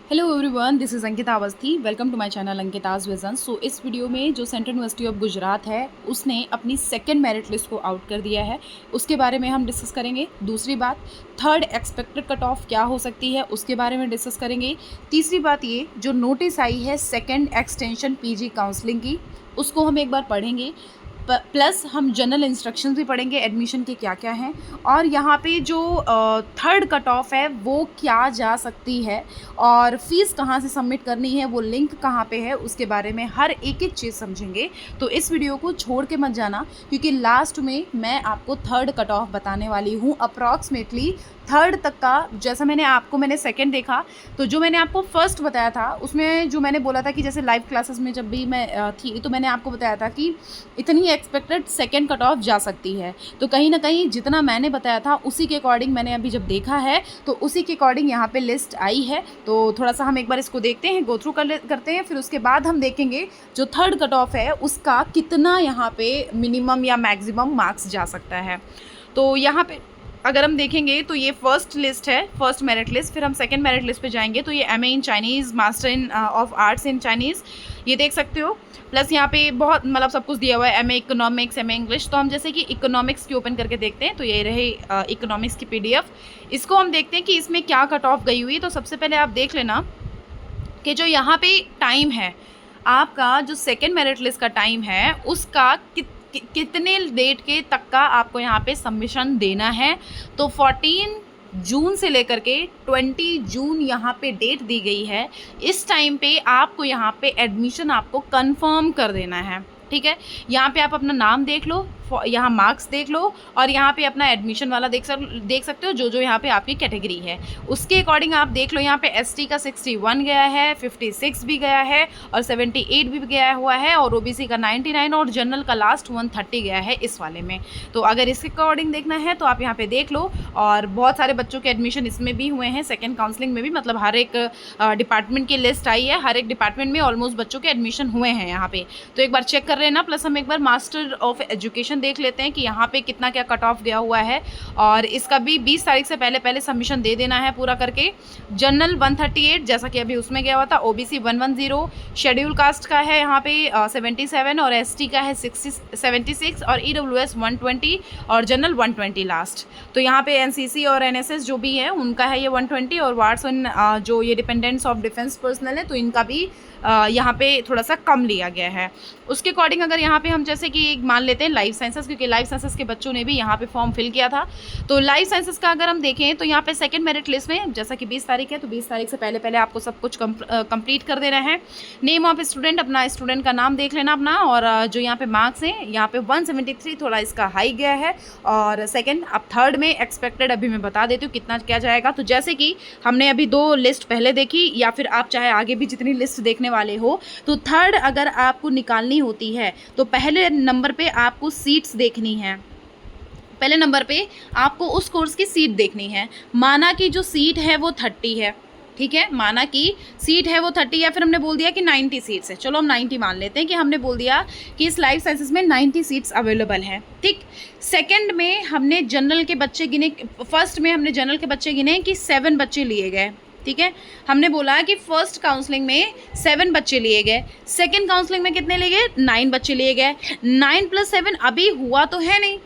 Hello everyone, this is Ankita Awasthi. Welcome to my channel Ankita's vision. So इस video में जो central university of Gujarat है उसने अपनी सेकंड मेरिट लिस्ट को आउट कर दिया है, उसके बारे में हम डिस्कस करेंगे। दूसरी बात, थर्ड एक्सपेक्टेड कट ऑफ क्या हो सकती है उसके बारे में डिस्कस करेंगे। तीसरी बात, ये जो नोटिस आई है सेकेंड एक्सटेंशन पीजी काउंसलिंग की, उसको हम एक बार पढ़ेंगे। प्लस हम जनरल इंस्ट्रक्शंस भी पढ़ेंगे एडमिशन के क्या क्या हैं, और यहाँ पे जो थर्ड कट ऑफ है वो क्या जा सकती है, और फीस कहाँ से सबमिट करनी है, वो लिंक कहाँ पे है, उसके बारे में हर एक एक चीज़ समझेंगे। तो इस वीडियो को छोड़ के मत जाना, क्योंकि लास्ट में मैं आपको थर्ड कट ऑफ बताने वाली हूँ। अप्रॉक्सीमेटली थर्ड तक का, जैसा मैंने सेकंड देखा, तो जो मैंने आपको फर्स्ट बताया था उसमें जो मैंने बोला था कि जैसे लाइव क्लासेस में जब भी मैं थी तो मैंने आपको बताया था कि इतनी एक्सपेक्टेड सेकंड कट ऑफ जा सकती है। तो कहीं ना कहीं जितना मैंने बताया था उसी के अकॉर्डिंग मैंने अभी जब देखा है तो उसी के अकॉर्डिंग यहाँ पे लिस्ट आई है। तो थोड़ा सा हम एक बार इसको देखते हैं, गो थ्रू करते हैं, फिर उसके बाद हम देखेंगे जो थर्ड कट ऑफ है उसका कितना यहाँ पे मिनिमम या मैक्सिमम मार्क्स जा सकता है। तो यहाँ पे अगर हम देखेंगे तो ये फर्स्ट लिस्ट है, फर्स्ट मेरिट लिस्ट। फिर हम सेकंड मेरिट लिस्ट पे जाएंगे तो ये MA in Chinese, master in of arts in Chinese, ये देख सकते हो। प्लस यहाँ पे बहुत मतलब सब कुछ दिया हुआ है, एमए इकोनॉमिक्स, एमए इंग्लिश। तो हम जैसे कि इकोनॉमिक्स की ओपन करके देखते हैं, तो ये रहे इकोनॉमिक्स की पीडीएफ। इसको हम देखते हैं कि इसमें क्या कट ऑफ गई हुई है। तो सबसे पहले आप देख लेना कि जो यहाँ पे टाइम है आपका, जो सेकेंड मेरिट लिस्ट का टाइम है उसका कितने डेट के तक का आपको यहाँ पे सबमिशन देना है। तो 14 जून से लेकर के 20 जून यहाँ पे डेट दी गई है। इस टाइम पे आपको यहाँ पे एडमिशन आपको कंफर्म कर देना है, ठीक है। यहाँ पे आप अपना नाम देख लो, यहाँ मार्क्स देख लो, और यहाँ पे अपना एडमिशन वाला देख सकते हो जो जो यहाँ पे आपकी कैटेगरी है उसके अकॉर्डिंग आप देख लो। यहाँ पे एसटी का 61 गया है, 56 भी गया है, और 78 भी गया हुआ है, और ओबीसी का 99, और जनरल का लास्ट 130 गया है इस वाले में। तो अगर इसके अकॉर्डिंग देखना है तो आप यहाँ पे देख लो। और बहुत सारे बच्चों के एडमिशन इसमें भी हुए हैं, सेकेंड काउंसलिंग में भी, मतलब हर एक डिपार्टमेंट की लिस्ट आई है, हर एक डिपार्टमेंट में ऑलमोस्ट बच्चों के एडमिशन हुए हैं यहाँ पे। तो एक बार चेक कर लेना। प्लस हम एक बार मास्टर ऑफ एजुकेशन देख लेते हैं कि यहाँ पे कितना क्या कट ऑफ गया हुआ है, और इसका भी 20 तारीख से पहले सबमिशन दे देना है पूरा करके। जनरल 138 जैसा कि अभी उसमें गया हुआ था, ओबीसी 110, शेड्यूल कास्ट का है यहाँ पे 77, और एसटी का है 76, और ईडब्ल्यूएस 120, और जनरल 120 लास्ट। तो यहाँ पे एनसीसी और एनएसएस जो भी है उनका है ये 120, और वार्ड्स जो ये डिपेंडेंट्स ऑफ डिफेंस पर्सनल है तो इनका भी यहाँ पे थोड़ा सा कम लिया गया है। उसके अकॉर्डिंग अगर यहाँ पे हम जैसे कि मान लेते हैं लाइफ साइंसेस, क्योंकि लाइफ साइंसेस के बच्चों ने भी यहाँ पे फॉर्म फिल किया था। तो लाइफ साइंसेस का अगर हम देखें तो यहाँ पे सेकंड मेरिट लिस्ट में जैसा कि 20 तारीख है, तो 20 तारीख से पहले आपको सब कुछ कंप्लीट कर देना है। नेम ऑफ स्टूडेंट, अपना स्टूडेंट का नाम देख लेना अपना, और जो यहाँ पे मार्क्स हैं यहाँ पे 173 थोड़ा इसका हाई गया है, और सेकेंड। अब थर्ड में एक्सपेक्टेड अभी मैं बता देती हूँ कितना क्या जाएगा। तो जैसे कि हमने अभी 2 लिस्ट पहले देखी, या फिर आप चाहे आगे भी जितनी लिस्ट देखने वाले हो, तो थर्ड अगर आपको निकालनी होती है तो पहले नंबर पे आपको सीट्स देखनी है। पहले नंबर पे आपको उस कोर्स की सीट देखनी है। माना कि जो सीट है वो 30 है, ठीक है, माना कि सीट है वो 30, या फिर हमने बोल दिया कि 90 सीट्स है, चलो हम 90 मान लेते हैं कि हमने बोल दिया कि इस लाइफ साइंसेस में 90 सीट्स अवेलेबल हैं, ठीक। सेकंड में हमने जनरल के बच्चे गिने, फर्स्ट में हमने जनरल के बच्चे गिने कि 7 बच्चे लिए गए, ठीक है। हमने बोला कि फर्स्ट काउंसलिंग में 7 बच्चे लिए गए, सेकंड काउंसलिंग में कितने लिए गए, 9 बच्चे लिए गए। 9 + 7 अभी हुआ तो है नहीं,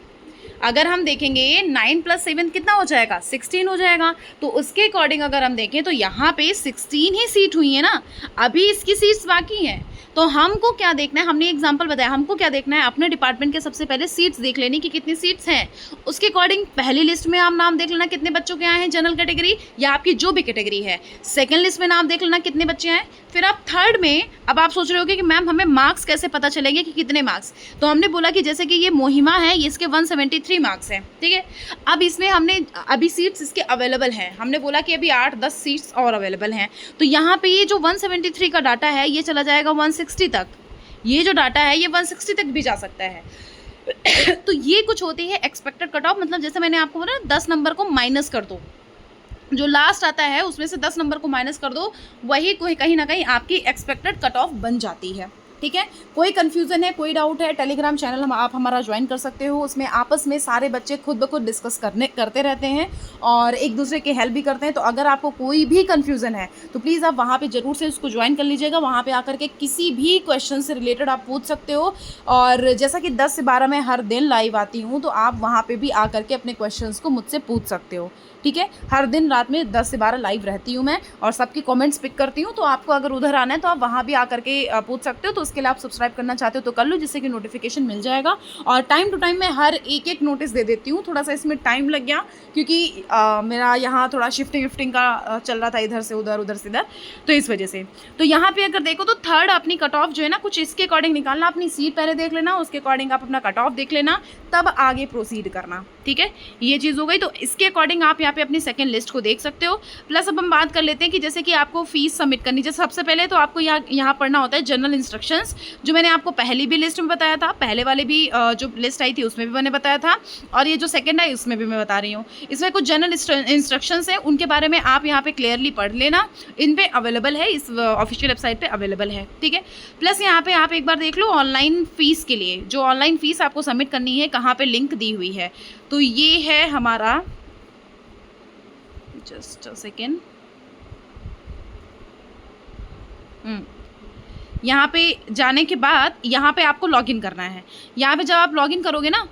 अगर हम देखेंगे 9 + 7 कितना हो जाएगा, 16 हो जाएगा। तो उसके अकॉर्डिंग अगर हम देखें तो यहाँ पे 16 ही सीट हुई है ना, अभी इसकी सीट्स बाकी हैं। तो हमको क्या देखना है, हमने एग्जांपल बताया, हमको क्या देखना है, अपने डिपार्टमेंट के सबसे पहले सीट्स देख लेनी कि कितनी सीट्स हैं। उसके अकॉर्डिंग पहली लिस्ट में आप नाम देख लेना कितने बच्चों के आए हैं जनरल कैटेगरी या आपकी जो भी कैटेगरी है। सेकंड लिस्ट में नाम देख लेना कितने बच्चे आए। फिर आप थर्ड में, अब आप सोच रहे होगे कि मैम हमें मार्क्स कैसे पता चलेंगे कि कितने मार्क्स। तो हमने बोला कि जैसे कि ये मोहिमा है, इसके 173 मार्क्स हैं, ठीक है। अब इसमें हमने अभी सीट्स इसके अवेलेबल हैं, हमने बोला कि अभी 8-10 सीट्स और अवेलेबल हैं। तो यहाँ पे ये जो 173 का डाटा है ये चला जाएगा 160 तक, ये जो डाटा है ये 160 तक भी जा सकता है। तो ये कुछ होती है एक्सपेक्टेड कट ऑफ, मतलब जैसे मैंने आपको बोला 10 नंबर को माइनस कर दो, जो लास्ट आता है उसमें से 10 नंबर को माइनस कर दो, वही कहीं ना कहीं आपकी एक्सपेक्टेड कट ऑफ बन जाती है। ठीक है। कोई कन्फ्यूज़न है, कोई डाउट है, टेलीग्राम चैनल आप हमारा ज्वाइन कर सकते हो। उसमें आपस में सारे बच्चे खुद ब खुद डिस्कस करते रहते हैं और एक दूसरे की हेल्प भी करते हैं। तो अगर आपको कोई भी कन्फ्यूज़न है तो प्लीज़ आप वहाँ पे ज़रूर से उसको ज्वाइन कर लीजिएगा। वहाँ पे आकर के किसी भी क्वेश्चन से रिलेटेड आप पूछ सकते हो। और जैसा कि 10 से 12 मैं हर दिन लाइव आती हूँ, तो आप वहाँ पे भी आकर के अपने क्वेश्चंस को मुझसे पूछ सकते हो। ठीक है, हर दिन रात में 10 से 12 लाइव रहती हूँ मैं और सबकी कमेंट्स पिक करती हूँ। तो आपको अगर उधर आना है तो आप वहाँ भी आकर के पूछ सकते हो। तो उसके लिए आप सब्सक्राइब करना चाहते हो तो कर लो, जिससे कि नोटिफिकेशन मिल जाएगा। और टाइम टू टाइम मैं हर एक नोटिस दे देती हूँ। थोड़ा सा इसमें टाइम लग गया क्योंकि मेरा यहाँ थोड़ा शिफ्टिंग का चल रहा था, इधर से उधर से इधर, तो इस वजह से। तो यहाँ पे अगर देखो तो थर्ड अपनी कट ऑफ जो है ना, कुछ इसके अकॉर्डिंग निकालना। अपनी सीट पहले देख लेना, उसके अकॉर्डिंग आप अपना कट ऑफ देख लेना, तब आगे प्रोसीड करना। ठीक है, ये चीज़ हो गई। तो इसके अकॉर्डिंग आप यहाँ पे अपनी सेकंड लिस्ट को देख सकते हो। प्लस अब हम बात कर लेते हैं कि जैसे कि आपको फीस सबमिट करनी, जैसे सबसे पहले तो आपको यहाँ पढ़ना होता है जनरल इंस्ट्रक्शंस, जो मैंने आपको पहली भी लिस्ट में बताया था, पहले वाले भी जो लिस्ट आई थी उसमें भी मैंने बताया था, और ये जो सेकंड है उसमें भी मैं बता रही हूँ। इसमें कुछ जनरल इंस्ट्रक्शंस हैं, उनके बारे में आप यहाँ पे क्लियरली पढ़ लेना। इन पे अवेलेबल है, इस ऑफिशियल वेबसाइट पे अवेलेबल है। ठीक है, प्लस यहाँ पे आप एक बार देख लो ऑनलाइन फीस के लिए, जो ऑनलाइन फीस आपको सबमिट करनी है, कहाँ पे लिंक दी हुई है। तो ये है हमारा, जस्ट अ सेकेंड, यहाँ पे जाने के बाद यहाँ पे आपको लॉगिन करना है। यहाँ पे जब आप लॉगिन करोगे ना,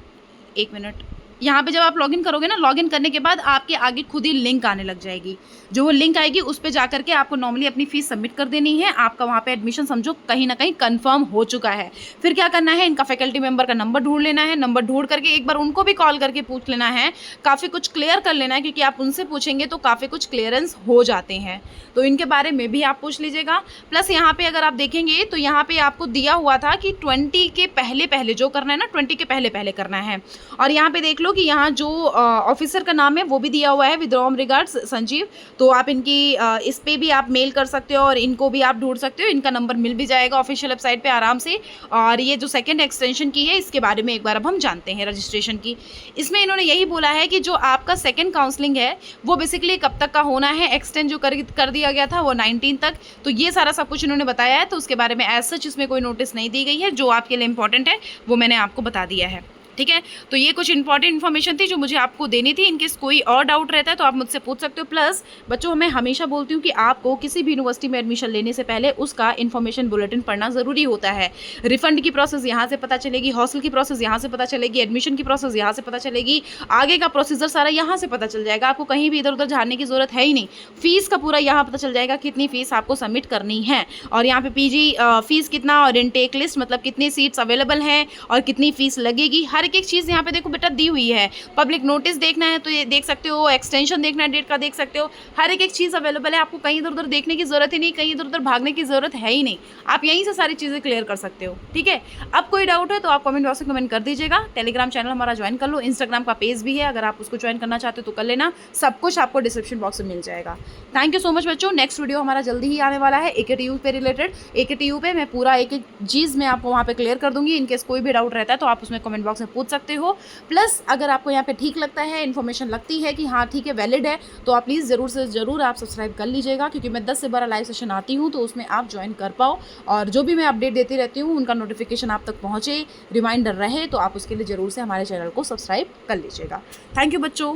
एक मिनट, यहाँ पे जब आप लॉगिन करोगे ना, लॉगिन करने के बाद आपके आगे खुद ही लिंक आने लग जाएगी। जो वो लिंक आएगी उस पे जाकर के आपको नॉर्मली अपनी फ़ीस सबमिट कर देनी है। आपका वहाँ पे एडमिशन समझो कहीं ना कहीं कंफर्म हो चुका है। फिर क्या करना है, इनका फैकल्टी मेंबर का नंबर ढूंढ लेना है। नंबर ढूंढ करके एक बार उनको भी कॉल करके पूछ लेना है, काफ़ी कुछ क्लियर कर लेना है, क्योंकि आप उनसे पूछेंगे तो काफ़ी कुछ क्लियरेंस हो जाते हैं। तो इनके बारे में भी आप पूछ लीजिएगा। प्लस यहाँ पे अगर आप देखेंगे तो यहाँ पे आपको दिया हुआ था कि 20 के पहले पहले जो करना है ना, 20 के पहले पहले करना है। और यहाँ पे देख लो कि यहाँ जो ऑफिसर का नाम है वो भी दिया हुआ है, विद वार्म रिगार्ड्स संजीव। तो आप इनकी इस पे भी आप मेल कर सकते हो और इनको भी आप ढूंढ सकते हो। इनका नंबर मिल भी जाएगा ऑफिशियल वेबसाइट पे आराम से। और ये जो सेकंड एक्सटेंशन की है, इसके बारे में एक बार अब हम जानते हैं रजिस्ट्रेशन की। इसमें इन्होंने यही बोला है कि जो आपका सेकंड काउंसलिंग है वो बेसिकली कब तक का होना है। एक्सटेंड जो कर दिया गया था वो 19 तक। तो ये सारा सब कुछ इन्होंने बताया है। तो उसके बारे में एज सच इसमें कोई नोटिस नहीं दी गई है। जो आपके लिए इंपॉर्टेंट है वो मैंने आपको बता दिया है। ठीक है, तो ये कुछ इंपॉर्टेंट इन्फॉर्मेशन थी जो मुझे आपको देनी थी। इनकेस कोई और डाउट रहता है तो आप मुझसे पूछ सकते हो। प्लस बच्चों, मैं हमेशा बोलती हूँ कि आपको किसी भी यूनिवर्सिटी में एडमिशन लेने से पहले उसका इन्फॉर्मेशन बुलेटिन पढ़ना ज़रूरी होता है। रिफंड की प्रोसेस यहाँ से पता चलेगी, हॉस्टल की प्रोसेस यहाँ से पता चलेगी, एडमिशन की प्रोसेस यहाँ से पता चलेगी, आगे का प्रोसीजर सारा यहाँ से पता चल जाएगा। आपको कहीं भी इधर उधर जाने की ज़रूरत है ही नहीं। फीस का पूरा यहाँ पता चल जाएगा, कितनी फ़ीस आपको सबमिट करनी है, और यहाँ पे पीजी फीस कितना, और इनटेक लिस्ट मतलब कितनी सीट्स अवेलेबल हैं और कितनी फ़ीस लगेगी। हर एक चीज़ यहाँ पे देखो बेटा दी हुई है। पब्लिक नोटिस देखना है तो ये देख सकते हो, एक्सटेंशन देखना है डेट का देख सकते हो। हर एक चीज़ अवेलेबल है। आपको कहीं इधर उधर देखने की ज़रूरत ही नहीं, कहीं इधर उधर भागने की ज़रूरत है ही नहीं। आप यहीं से सारी चीज़ें क्लियर कर सकते हो। ठीक है, अब कोई डाउट है तो आप कमेंट बॉक्स में कमेंट कर दीजिएगा। टेलीग्राम चैनल हमारा ज्वाइन कर लो, इंस्टाग्राम का पेज भी है, अगर आप उसको ज्वाइन करना चाहते हो तो कर लेना। सब कुछ आपको डिस्क्रिप्शन बॉक्स में मिल जाएगा। थैंक यू सो मच बच्चों। नेक्स्ट वीडियो हमारा जल्दी ही आने वाला है AKTU पे रिलेटेड। AKTU पे मैं पूरा एक चीज़ मैं आपको वहाँ पे क्लियर कर दूंगी। इनकेस कोई भी डाउट रहता है तो आप उसमें कमेंट बॉक्स में पूछ सकते हो। प्लस अगर आपको यहाँ पे ठीक लगता है, इन्फॉर्मेशन लगती है कि हाँ ठीक है, वैलिड है, तो आप प्लीज़ ज़रूर से ज़रूर आप सब्सक्राइब कर लीजिएगा, क्योंकि मैं 10 से 12 लाइव सेशन आती हूँ तो उसमें आप ज्वाइन कर पाओ और जो भी मैं अपडेट देती रहती हूँ उनका नोटिफिकेशन आप तक पहुँचे, रिमाइंडर रहे, तो आप उसके लिए ज़रूर से हमारे चैनल को सब्सक्राइब कर लीजिएगा। थैंक यू बच्चों।